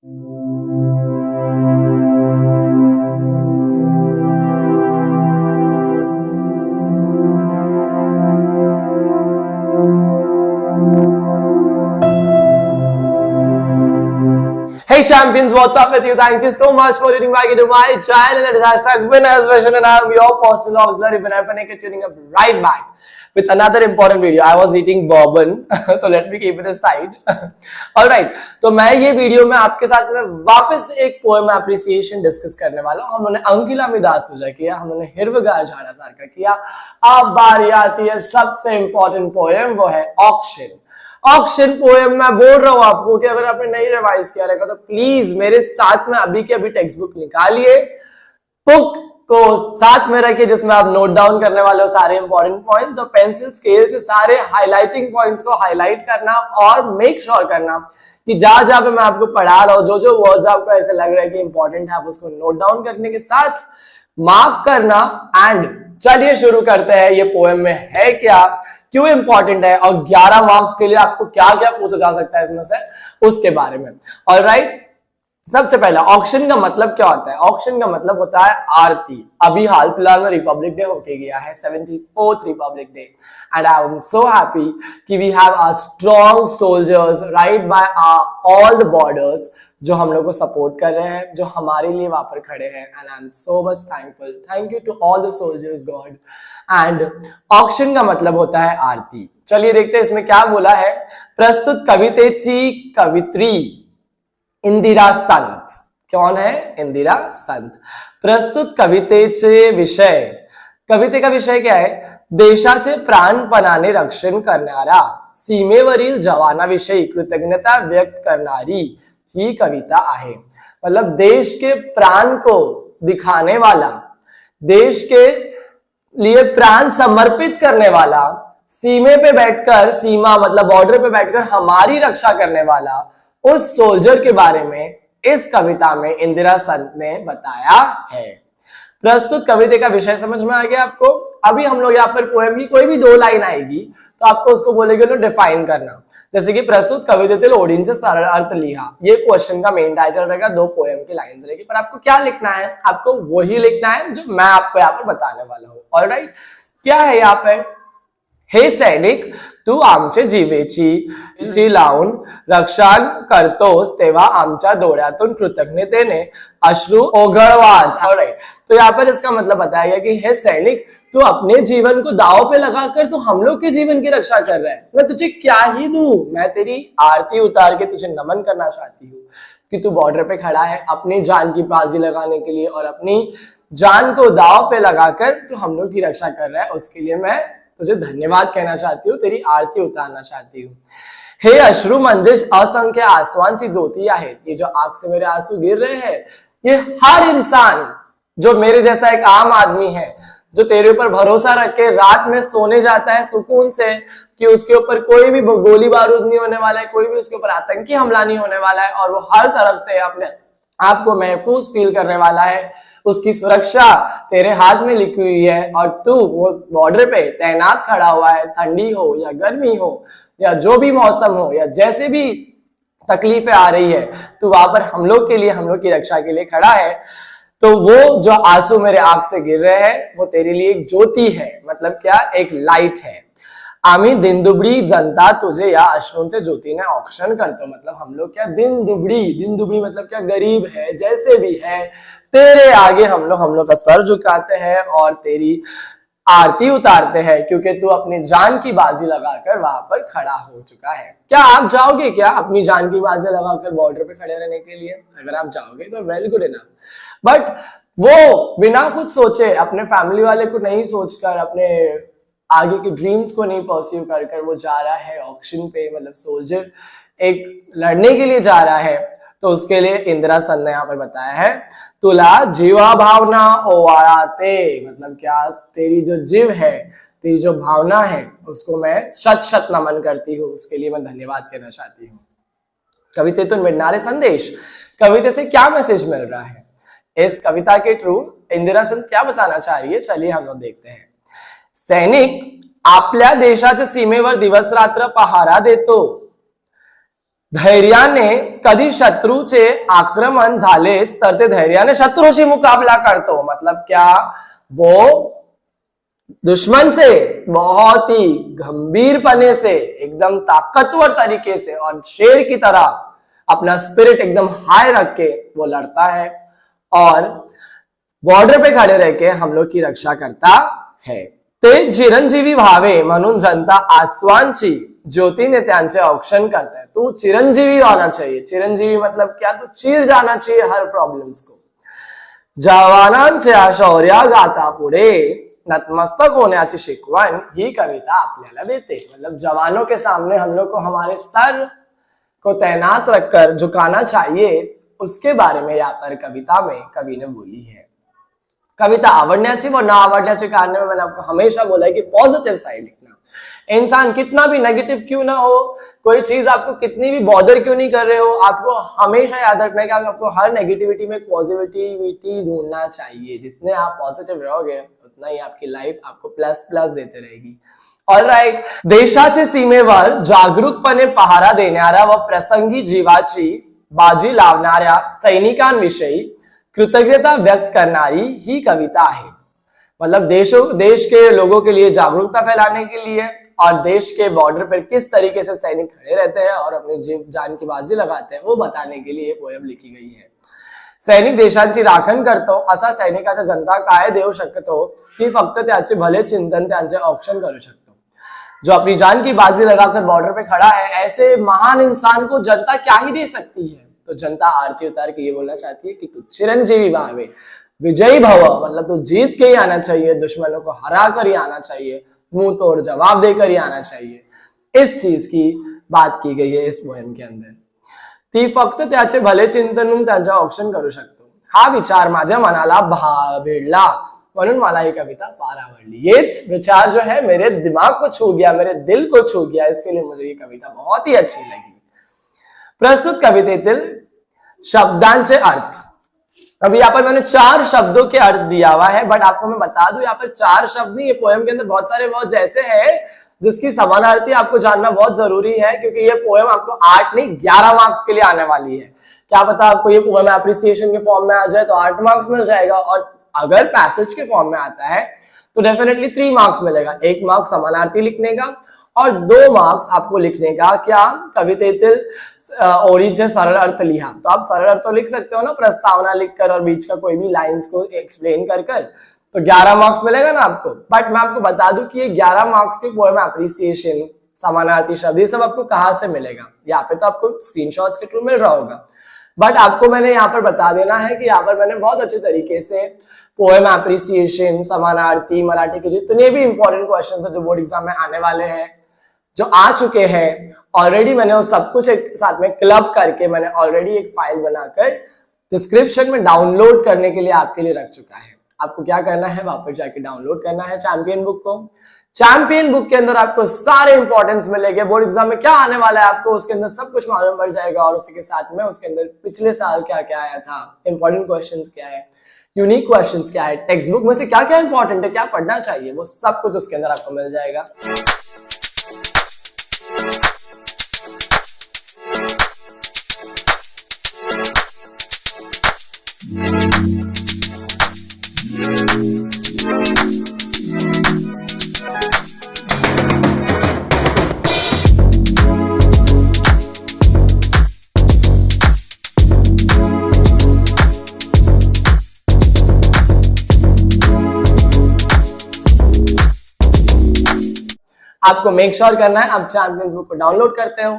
Hey champions, what's up with you? Thank you so much for tuning back into my channel. It is hashtag Winners Vision and I am your personal auxiliary winner Panika, tuning up right back with another important video. I was eating bourbon, so let me keep it aside. Alright, तो मैं ये video में आपके साथ में वापस एक poem appreciation discuss करने वाला हूँ। हमने अंकिला मिदास किया, हमने हिरवगार झाड़ा सार का किया। अब बारी आती है सबसे इंपॉर्टेंट पोएम, वो है ऑक्शन। ऑक्शन पोएम मैं बोल रहा हूं आपको कि अगर आपने नहीं रिवाइज किया रहेगा तो प्लीज मेरे साथ में अभी के अभी टेक्स्ट बुक निकालिए, बुक को साथ में रखिए जिसमें आप नोट डाउन करने वाले हो सारे इंपॉर्टेंट पॉइंट्स, और पेंसिल स्केल से सारे हाइलाइटिंग पॉइंट्स को हाईलाइट करना और मेक श्योर करना कि जहां जहां पे मैं आपको पढ़ा रहा हूं जो जो वर्ड्स आपको ऐसे लग रहा है कि इंपॉर्टेंट है आप उसको नोट डाउन करने के साथ मार्क करना। एंड चलिए शुरू करते हैं, ये पोएम में है क्या, क्यों इंपॉर्टेंट है और 11 मार्क्स के लिए आपको क्या क्या पूछा जा सकता है इसमें से, उसके बारे में। ऑलराइट, सबसे पहला ऑक्शन का मतलब क्या होता है? ऑक्शन का मतलब होता है आरती। अभी हाल फिलहाल में रिपब्लिक डे होके गया है, 74th Republic Day, and I am so happy कि we have a strong soldiers right by all the borders जो हम लोग को सपोर्ट कर रहे हैं, जो हमारे लिए वहां पर खड़े हैं। And I am so much thankful, thank you to all the soldiers god. And auction का मतलब होता है आरती। चलिए देखते हैं इसमें क्या बोला है। प्रस्तुत कवितेची कवित्री इंदिरा संत। कौन है? इंदिरा संत। प्रस्तुत कवितेचे विषय, कविते का विषय क्या है? देशाचे प्राणपणाने रक्षण करणारा, सीमेवरील जवानाविषयी कृतज्ञता व्यक्त करणारी ही कविता आहे। मतलब देश के प्राण को दिखाने वाला, देश के लिए प्राण समर्पित करने वाला, सीमे पे बैठकर, सीमा मतलब बॉर्डर पे बैठकर हमारी रक्षा करने वाला उस सोल्जर के बारे में इस कविता में इंदिरा संत ने बताया है। प्रस्तुत कविता का विषय समझ में आ गया आपको? अभी हम लोग यहाँ पर पोएम की कोई भी 2 लाइन आएगी तो आपको उसको बोलेंगे तो डिफाइन करना। जैसे कि प्रस्तुत कवितेतील ओळींचे सरळ अर्थ लिहा, ये क्वेश्चन का मेन टाइटल रहेगा, 2 पोएम की लाइंस रहेगी, पर आपको क्या लिखना है? आपको वही लिखना है जो मैं आपको यहाँ पर बताने वाला हूँ। ऑलराइट, क्या है यहाँ पे? हे सैनिक, तू आमचे जीवेची लावून रक्षण करतोस तेव्हा आमच्या डोळ्यातून कृतज्ञतेने अश्रू ओघळवात। ऑलराइट, तो यहाँ पर इसका मतलब बताया गया कि हे सैनिक, तू अपने जीवन को दांव पे लगाकर तू हम लोग के जीवन की रक्षा कर रहा है। मैं तुझे क्या ही दूं, मैं तेरी आरती उतार के तुझे नमन करना चाहती हूँ कि तू बॉर्डर पे खड़ा है अपनी जान की बाजी लगाने के लिए और अपनी जान को दांव पे लगाकर तू हम लोग की रक्षा कर रहा है। उसके लिए मैं तुझे धन्यवाद कहना चाहती हूँ, तेरी आरती उतारना चाहती हूँ। हे अश्रू म्हणजे असंख्य आंसुओंची ज्योति आहेत। ये जो आंख से मेरे आंसू गिर रहे हैं, ये हर इंसान जो मेरे जैसा एक आम आदमी है, जो तेरे ऊपर भरोसा रख के रात में सोने जाता है सुकून से कि उसके ऊपर कोई भी गोली बारूद नहीं होने वाला है, कोई भी उसके ऊपर आतंकी हमला नहीं होने वाला है, और वो हर तरफ से अपने आप को महफूज फील करने वाला है, उसकी सुरक्षा तेरे हाथ में लिखी हुई है, और तू वो बॉर्डर पे तैनात खड़ा हुआ है, ठंडी हो या गर्मी हो या जो भी मौसम हो या जैसे भी तकलीफें आ रही है, तू वहां पर हम लोग के लिए, हम लोग की रक्षा के लिए खड़ा है। तो वो जो आंसू मेरे आंख से गिर रहे हैं वो तेरे लिए एक ज्योति है। मतलब क्या? एक लाइट है। आम्ही दिनदुबड़ी जनता तुझे या अश्रूंचे ज्योतीने औक्षण करतो। मतलब हम लोग क्या, दिन दुबड़ी मतलब क्या, गरीब है, जैसे भी है, तेरे आगे हम लोग का सर झुकाते हैं और तेरी आरती उतारते हैं, क्योंकि तू अपनी जान की बाजी लगाकर वहां पर खड़ा हो चुका है। क्या आप जाओगे क्या अपनी जान की बाजी लगाकर बॉर्डर पे खड़े रहने के लिए? अगर आप जाओगे तो वेल गुड इनफ, बट वो बिना कुछ सोचे, अपने फैमिली वाले को नहीं सोचकर, अपने आगे के ड्रीम्स को नहीं परस्यू कर वो जा रहा है ऑक्शन पे, मतलब सोल्जर एक लड़ने के लिए जा रहा है। तो उसके लिए इंदिरा संत ने यहाँ पर बताया है, तुला जीवा भावना ओवाळाते। मतलब क्या, तेरी जो जीव है, तेरी जो भावना है, उसको मैं शत शत नमन करती हूँ, उसके लिए मैं धन्यवाद कहना चाहती हूँ। कवितेतून मिळणारे संदेश, कविता से क्या मैसेज मिल रहा है? इस कविता के थ्रू इंदिरा संत क्या बताना चाह रही है, चलिए हम लोग देखते हैं। सैनिक आपल्या देशाच्या सीमेवर दिवस रात्र पहारा देतो, धैर्याने कधी शत्रूचे आक्रमण झालेच तर ते धैर्याने शत्रूशी मुकाबला करतो। मतलब क्या, वो दुश्मन से बहुत ही गंभीरपने से, एकदम ताकतवर तरीके से और शेर की तरह अपना स्पिरिट एकदम हाई रख के वो लड़ता है और बॉर्डर पे खड़े रह के हम लोग की रक्षा करता है। ते चिरंजीवी व्हावे म्हणून जनता आसवांची ज्योतीने त्यांचे औक्षण करता है। तू चिरंजीवी होना चाहिए। चिरंजीवी मतलब क्या, तू चीर जाना चाहिए हर प्रॉब्लम्स को। जवानांच्या शौर्यागाथा पुढे नतमस्तक होण्याची शिकवण ही कविता आपल्याला देते। मतलब जवानों के सामने हम लोग को हमारे सर को तैनात रखकर झुकाना चाहिए, उसके बारे में यहाँ पर कविता में कवि ने बोली है। कविता आवडण्याची व ना आवडण्याचे कारण में मैंने आपको हमेशा बोला है कि पॉजिटिव साइड लिखना। इंसान कितना भी नेगेटिव क्यों ना हो, कोई चीज आपको कितनी भी बॉदर क्यों नहीं कर रहे हो, आपको हमेशा याद रखना है कि आपको हर नेगेटिविटी में पॉजिटिविटी ढूंढना चाहिए। जितने आप पॉजिटिव रहोगे उतना ही आपकी लाइफ आपको प्लस प्लस देते रहेगी। ऑलराइट, देशाच्या सीमेवर जागरूकपणे पहारा देणाऱ्या व प्रसंगी जीवाची बाजी लावणाऱ्या सैनिकांविषयी कृतज्ञता व्यक्त करणारी ही कविता है। मतलब देश के लोगों के लिए जागरूकता फैलाने के लिए और देश के बॉर्डर पर किस तरीके से सैनिक खड़े रहते हैं और अपनी जान की बाजी लगाते हैं वो बताने के लिए पोएम लिखी गई है। सैनिक देशाची राखण करतो असा सैनिकाचा जनता काय देऊ शकतो की फक्त त्याचे भले चिंतन त्यांचे औक्षण करू शकतो। जो अपनी जान की बाजी लगाकर बॉर्डर पे खड़ा है, ऐसे महान इंसान को जनता क्या ही दे सकती है। तो जनता आरती उतार के ये बोलना चाहती है कि तू चिरंजीवी भावे, विजयी भव, मतलब तू जीत के ही आना चाहिए, दुश्मनों को हरा कर ही आना चाहिए, मुंह तोड़ जवाब देकर ही आना चाहिए। इस चीज की बात की गई है इस पोएम के अंदर। ती फक्त त्याचे भले चिंतन त्यांचे औक्षण करू शकतो, हा विचार माझ्या मनाला भिडला म्हणून मला ही कविता फार आवडली। ये विचार जो है मेरे दिमाग को छू गया, मेरे दिल को छू गया, इसके लिए मुझे ये कविता बहुत ही अच्छी लगी। प्रस्तुत कवितेतील शब्दांचे अर्थ। अभी यहाँ पर मैंने 4 शब्दों के अर्थ दिया हुआ है, बट आपको मैं बता दूं यहाँ पर 4 शब्द नहीं, ये पोएम के अंदर बहुत सारे वर्ड्स ऐसे हैं जिसकी समानार्थी आपको जानना बहुत जरूरी है, क्योंकि ये पोएम आपको 8 नहीं 11 मार्क्स के लिए आने वाली है। क्या पता आपको ये पोएम एप्रिसिएशन के फॉर्म में आ जाए तो 8 मार्क्स मिल जाएगा, और अगर पैसेज के फॉर्म में आता है तो डेफिनेटली 3 मार्क्स मिलेगा। 1 मार्क्स समानार्थी लिखने का और 2 मार्क्स आपको लिखने का क्या, कवितेतील ओळीचे सरल अर्थ लिहा। तो आप सरल अर्थ तो लिख सकते हो ना, प्रस्तावना लिखकर और बीच का कोई भी लाइंस को एक्सप्लेन कर तो 11 मार्क्स मिलेगा ना आपको। बट मैं आपको बता दूं कि ये 11 मार्क्स के पोएम एप्रिसिएशन, समानार्थी शब्द, ये सब आपको कहाँ से मिलेगा। यहाँ पे तो आपको स्क्रीनशॉट्स के थ्रू मिल रहा होगा, बट आपको मैंने यहाँ पर बता देना है कि यहाँ पर मैंने बहुत अच्छे तरीके से पोएम एप्रिसिएशन, समानार्थी, मराठी के जितने भी इंपॉर्टेंट क्वेश्चन है जो बोर्ड एग्जाम में आने वाले हैं, जो आ चुके हैं ऑलरेडी, मैंने वो सब कुछ एक साथ में क्लब करके मैंने ऑलरेडी एक फाइल बनाकर डिस्क्रिप्शन में डाउनलोड करने के लिए आपके लिए रख चुका है। आपको क्या करना है, वहां पर जाके डाउनलोड करना है चैंपियन बुक को। चैंपियन बुक के अंदर आपको सारे इंपॉर्टेंस मिलेंगे, बोर्ड एग्जाम में क्या आने वाला है आपको उसके अंदर सब कुछ मालूम पड़ जाएगा, और उसी के साथ में उसके अंदर पिछले साल क्या क्या आया था, इंपॉर्टेंट क्वेश्चंस क्या है, यूनिक क्वेश्चंस क्या है, टेक्स्ट बुक में से क्या क्या इंपॉर्टेंट है, क्या पढ़ना चाहिए, वो सब कुछ उसके अंदर आपको मिल जाएगा। आपको मेक श्योर करना है आप चैंपियंस बुक को डाउनलोड करते हो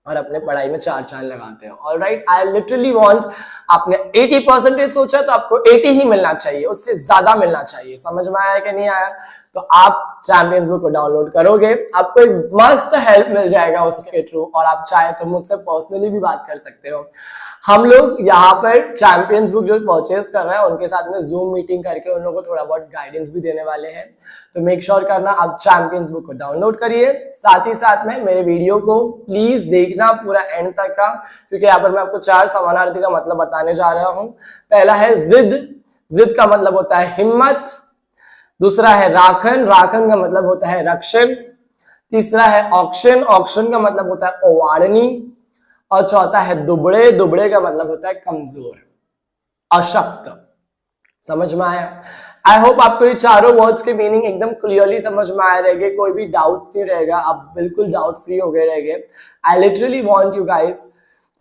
और अपने पढ़ाई में 4 चांद लगाते हो। ऑलराइट, आई लिटरली वांट, आपने 80% सोचा तो आपको 80 ही मिलना चाहिए, उससे ज्यादा मिलना चाहिए। समझ में आया कि नहीं आया? तो आप चैंपियंस बुक को डाउनलोड करोगे, आपको एक मस्त हेल्प मिल जाएगा उसके थ्रू, और आप चाहे तो मुझसे पर्सनली भी बात कर सकते हो। हम लोग यहाँ पर चैंपियंस बुक जो परचेज कर रहे हैं उनके साथ में जूम मीटिंग करके उन लोगों को थोड़ा बहुत गाइडेंस भी देने वाले हैं। तो मेक श्योर करना आप चैंपियंस बुक को डाउनलोड करिए, साथ ही साथ में मेरे वीडियो को प्लीज देखना पूरा एंड तक का, क्योंकि यहाँ पर मैं आपको 4 समानार्थी का मतलब बताने जा रहा हूँ। पहला है जिद, जिद का मतलब होता है हिम्मत। दूसरा है राखन, राखन का मतलब होता है रक्षण। तीसरा है ऑक्शन, ऑक्शन का मतलब होता है ओवारणी। और चौथा है दुबड़े। दुबड़े का मतलब होता है कमजोर, अशक्त। समझ में आया? आई होप आपको ये चारों वर्ड्स के मीनिंग एकदम क्लियरली समझ में आए रहेंगे, कोई भी डाउट नहीं रहेगा, आप बिल्कुल डाउट फ्री हो गए रहेंगे। I literally want you guys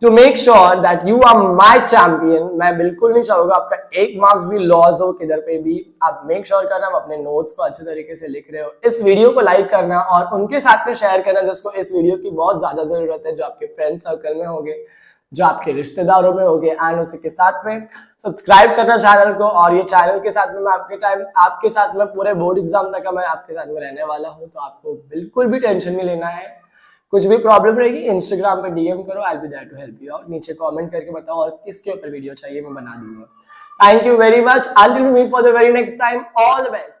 to make sure that you are my champion. मैं बिल्कुल नहीं चाहूंगा आपका एक मार्क्स भी लॉस हो किधर पे भी। आप मेक श्योर करना आप अपने नोट्स को अच्छे तरीके से लिख रहे हो। इस वीडियो को लाइक करना और उनके साथ में शेयर करना जिसको इस वीडियो की बहुत ज्यादा जरूरत है, जो आपके फ्रेंड सर्कल में होंगे, जो आपके रिश्तेदारों में होंगे, एंड उसी के साथ में सब्सक्राइब करना चैनल को। और ये चैनल के साथ में मैं आपके साथ में पूरे बोर्ड एग्जाम तक मैं आपके साथ में रहने वाला हूँ, तो आपको बिल्कुल भी टेंशन नहीं लेना है। कुछ भी प्रॉब्लम रहेगी इंस्टाग्राम पे डीएम करो, I will be there to help you out. नीचे कमेंट करके बताओ और किसके ऊपर वीडियो चाहिए, मैं बना दूंगा। Thank you very much, until we meet for the very next time, all the best.